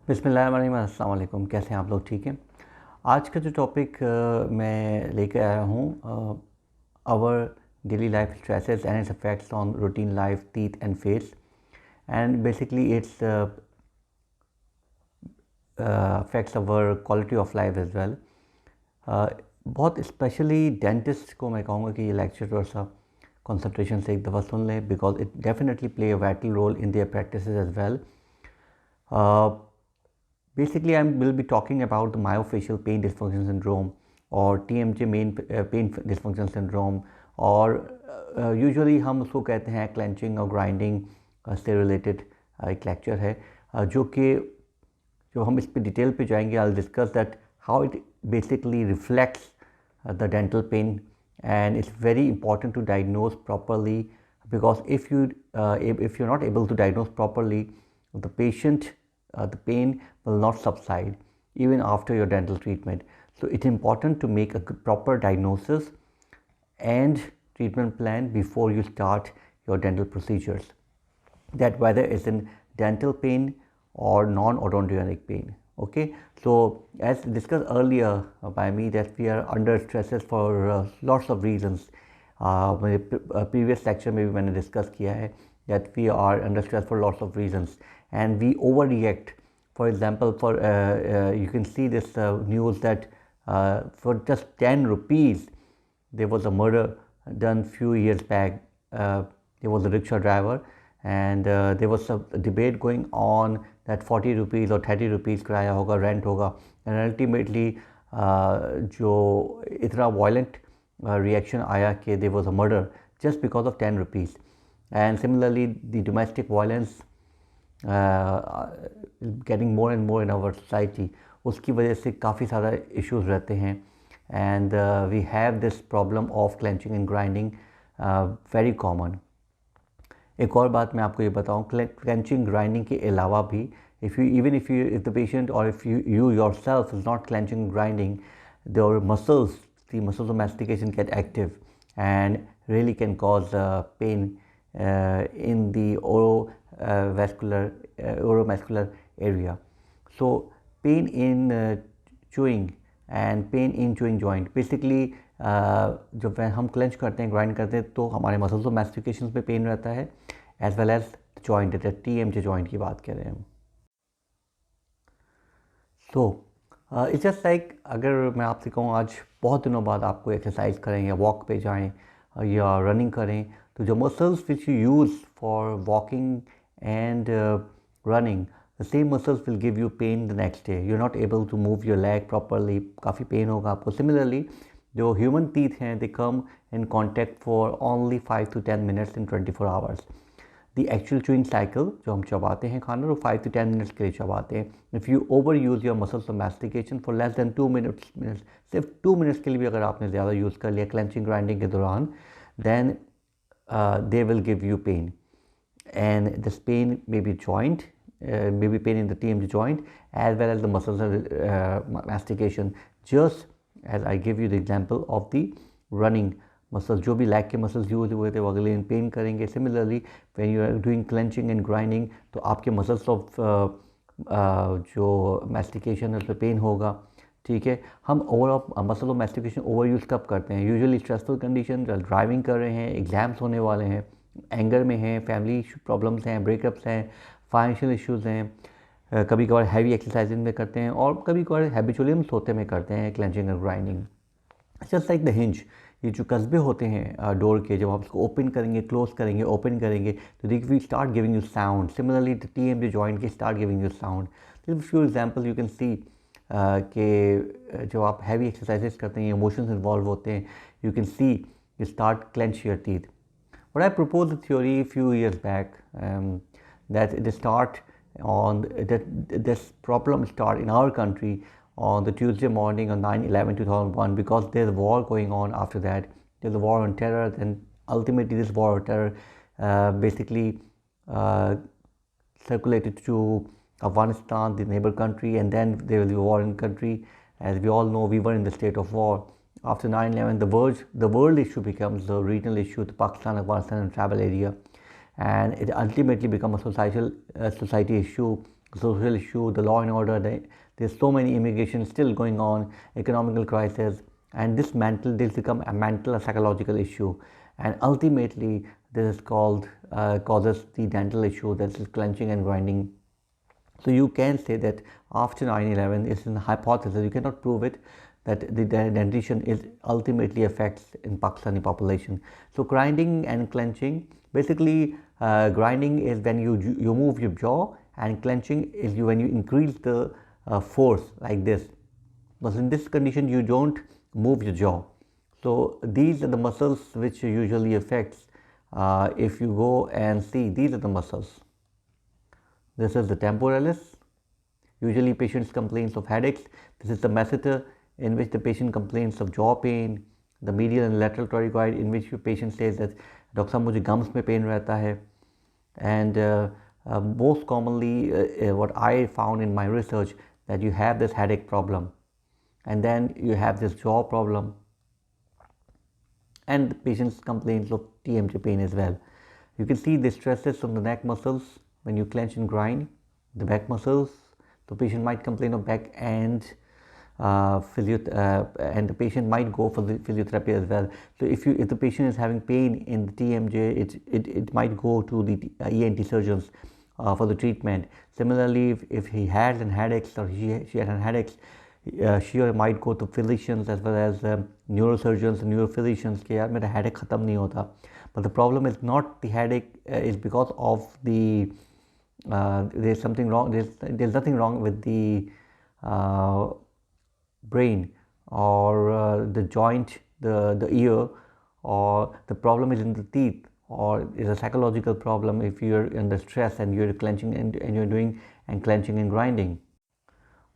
बिस्मिल्लाहिर्रहमानिर्रहीम। अस्सलाम वालेकुम। कैसे हैं आप लोग? ठीक हैं। आज का जो टॉपिक मैं लेकर आया हूँ, our daily life stresses and its effects on routine life, teeth and face, and basically its affects our quality of life as well. बहुत स्पेशली डेंटिस्ट को मैं कहूँगा कि ये लेक्चर थोड़ा सा कंसंट्रेशन से एक दफ़ा सुन लें, because it definitely play a vital role in their practices as well. Basically, I will be talking about the myofascial pain dysfunction syndrome, or TMJ pain dysfunction syndrome, और यूजुअली हम उसको कहते हैं क्लेंचिंग और ग्राइंडिंग से related एक lecture है, जो हम इस पर डिटेल पे जाएंगे. I will discuss that how it basically reflects the dental pain, and it's very important to diagnose properly, because if you're not able to diagnose properly, the pain will not subside even after your dental treatment. So it's important to make a proper diagnosis and treatment plan before you start your dental procedures, that whether it's in dental pain or non-odontogenic pain. Okay, so as discussed earlier by me, that we are under stresses for lots of reasons. मेरे previous lecture में भी मैंने discuss किया है that we are under stress for lots of reasons and we overreact. For example, you can see this news that for just 10 rupees there was a murder done few years back. There was a rickshaw driver, and there was a debate going on that 40 rupees or 30 rupees किराया होगा, rent होगा, and ultimately जो इतना violent reaction आया कि there was a murder just because of 10 rupees. And similarly, the domestic violence getting more and more in our society, उसकी वजह से काफ़ी सारा issues रहते हैं, and we have this problem of clenching and grinding, very common. एक और बात मैं आपको ये बताऊँ, clenching grinding के अलावा भी, if the patient or if you yourself is not clenching and grinding, the muscles of mastication get active and really can cause pain in the oromuscular area. So pain in chewing and pain in chewing joint, basically जब हम clench करते हैं, grind करते हैं, तो हमारे muscles of mastication पे pain रहता है, as well as joint, TMJ joint की बात कर रहे हैं हम. सो इट्स जस्ट लाइक, अगर मैं आपसे कहूँ आज बहुत दिनों बाद आपको एक्सरसाइज करें या वॉक पे जाएं या रनिंग करें, तो जो muscles which you use for walking and running, the same muscles will give you pain the next day. You're not able to move your leg properly, काफ़ी पेन होगा आपको. Similarly, जो ह्यूमन टीथ हैं, they come in contact for only 5 to 10 minutes in 24 hours. The actual chewing cycle, जो हम चबाते हैं खाना, वो 5 to 10 minutes के लिए चबाते हैं. If you overuse your muscles of mastication for less than 2 minutes, सिर्फ 2 minutes के लिए भी अगर आपने ज़्यादा यूज़ कर लिया clenching grinding के दौरान, then they will give you pain. And this pain may be joint, maybe pain in the TMJ joint, as well as the muscles of mastication, just as I give you the example of the running muscles. जो भी lag के muscles use हुए थे वो अगले दिन pain करेंगे. Similarly when you are doing clenching and grinding, तो आपके मसल्स ऑफ जो मैस्टिकेशन है उस पर पेन होगा. ठीक है, हम muscle of mastication over use कब करते हैं? यूजुअली स्ट्रेसफुल कंडीशन, ड्राइविंग कर रहे हैं, एग्जाम्स होने वाले हैं, एंगर में हैं, फैमिली प्रॉब्लम्स हैं, ब्रेकअप्स हैं, फाइनेंशियल इश्यूज़ हैं, कभी कभार हैवी एक्सरसाइजिंग में करते हैं, और कभी कभार हैबिचुअली हम सोते में करते हैं क्लेंचिंग और grinding. Just like the hinge, ये जो कस्बे होते हैं डोर के, जब आप उसको ओपन करेंगे, क्लोज करेंगे, ओपन करेंगे, तो we start giving you sound. Similarly the TMJ joint के start giving you sound. Few example you can see कि जब आप हैवी एक्सरसाइजेस करते हैं, इमोशंस इन्वॉल्व होते हैं, you can C you start clench your teeth. But I proposed a theory a few years back, that this problem start in our country on the Tuesday morning on 9/11/2001, because there's a war going on after that. There's a war on terror, and ultimately this war on terror basically circulated to Afghanistan, the neighbor country, and then there will be a war in the country. As we all know, we were in the state of war. After 9/11, the world issue becomes the regional issue, the Pakistan, Afghanistan and tribal area, and it ultimately becomes a society issue social issue, the law and order, there's so many immigration still going on, economical crisis, and this become a mental or psychological issue, and ultimately this is called causes the dental issue, that is clenching and grinding. So you can say that after 9/11, it's a hypothesis, you cannot prove it, that the dentition is ultimately affects in Pakistani population. So grinding and clenching, basically grinding is when you move your jaw, and clenching is when you increase the force like this. But in this condition you don't move your jaw. So these are the muscles which usually affects. If you go and see, these are the muscles. This is the temporalis. Usually patients complains of headaches. This is the masseter, in which the patient complains of jaw pain. The medial and lateral pterygoid, in which the patient says that doctor साहब मुझे gums में pain रहता है. And most commonly what I found in my research, that you have this headache problem, and then you have this jaw problem, and the patients complains of TMJ pain as well. You can see the stresses from the neck muscles when you clench and grind, the back muscles. The patient might complain of back and and the patient might go for the physiotherapy as well. So if the patient is having pain in the TMJ, it might go to the ENT surgeons for the treatment. Similarly, if he has an headaches, or she had an headaches, she or might go to physicians as well as neurosurgeons and neurophysicians कि यार मेरा headache ख़त्म नहीं होता. But the problem is not the headache, is because of the there's something wrong. There's nothing wrong with the brain or the joint, the ear, or the problem is in the teeth, or is a psychological problem if you're under stress and you're clenching and you're doing and clenching and grinding.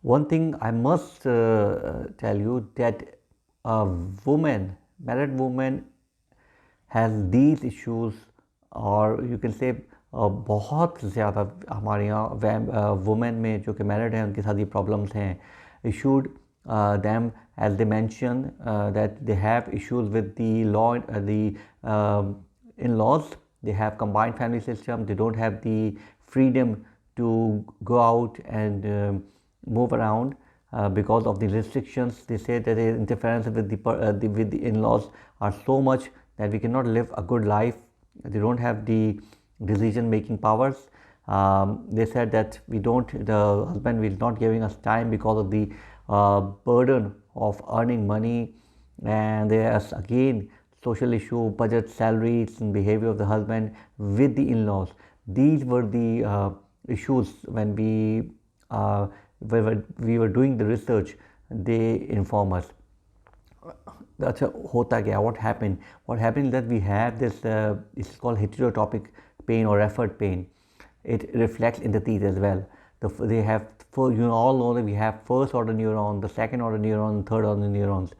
One thing I must tell you, that a woman, married woman, has these issues, or you can say बहुत ज़्यादा हमारे यहाँ women में जो कि married हैं उनके साथ ये प्रॉब्लम्स हैं. Issued them, as they mention, that they have issues with the law, the in-laws. They have combined family system. They don't have the freedom to go out and move around because of the restrictions. They say that the interference with the in-laws are so much that we cannot live a good life. They don't have the decision-making powers. They said that the husband is not giving us time because of the burden of earning money, and there's again social issue, budget, salaries, and behavior of the husband with the in-laws. These were the issues when we were doing the research. They inform us. अच्छा होता क्या, what happened is that we have this it's called heterotopic pain or referred pain. It reflects in the teeth as well. They have, all know that we have first order neuron, the second order neuron, third order neurons.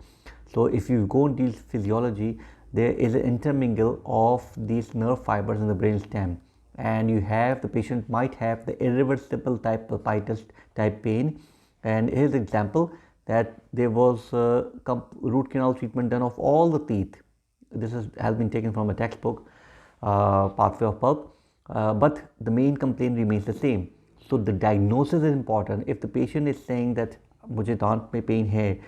So if you go into physiology, there is an intermingle of these nerve fibers in the brain stem, and the patient might have the irreversible type pulpitis type pain. And here's an example that there was root canal treatment done of all the teeth. This has been taken from a textbook, Pathway of Pulp, but the main complaint remains the same. So the diagnosis is important. If the patient is saying that मुझे दांत में pain है,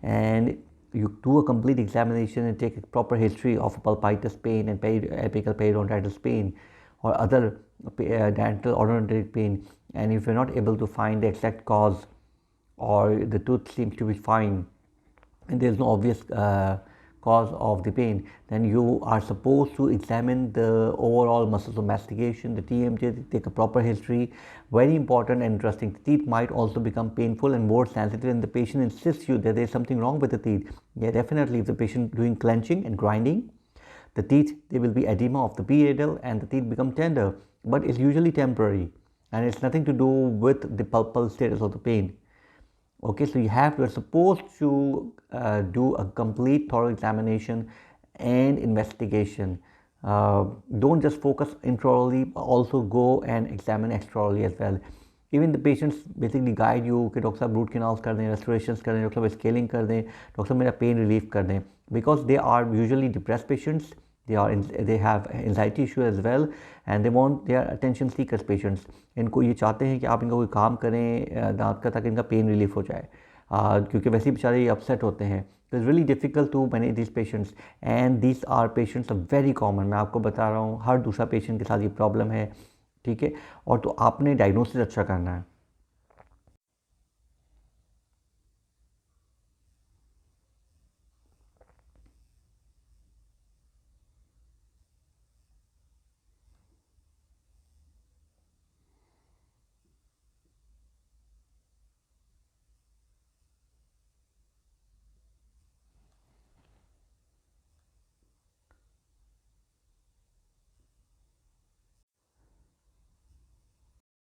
and you do a complete examination and take a proper history of pulpitis pain and apical periodontitis pain or other dental orthodontic pain, and if you're not able to find the exact cause, or the tooth seems to be fine and there is no obvious cause of the pain, then you are supposed to examine the overall muscles of mastication, the TMJ, take a proper history. Very important and interesting. The teeth might also become painful and more sensitive, and the patient insists you that there is something wrong with the teeth. Yeah, definitely. If the patient doing clenching and grinding, the teeth, there will be edema of the periodal and the teeth become tender, but it's usually temporary and it's nothing to do with the pulpal status of the pain. Okay, so you're supposed to do a complete thorough examination and investigation. Don't just focus intraorally, also go and examine extraorally as well. Even the patients basically guide you कि doctor साहब root canals कर दें, रेस्टोरेशंस कर दें, doctor साहब scaling कर दें, doctor साहब मेरा पेन रिलीफ कर दें, because they are usually depressed patients they have anxiety issue as well, and they are attention seekers patients. इनको ये चाहते हैं कि आप इनका कोई काम करें दांत का, ताकि इनका पेन रिलीफ हो जाए, क्योंकि वैसे ही बेचारे ये अपसेट होते हैं. तो it's really difficult to manage this patients, and this are patients are very common. मैं आपको बता रहा हूँ, हर दूसरा पेशेंट के साथ ये प्रॉब्लम है. ठीक है, और तो आपने डायग्नोसिस अच्छा करना है.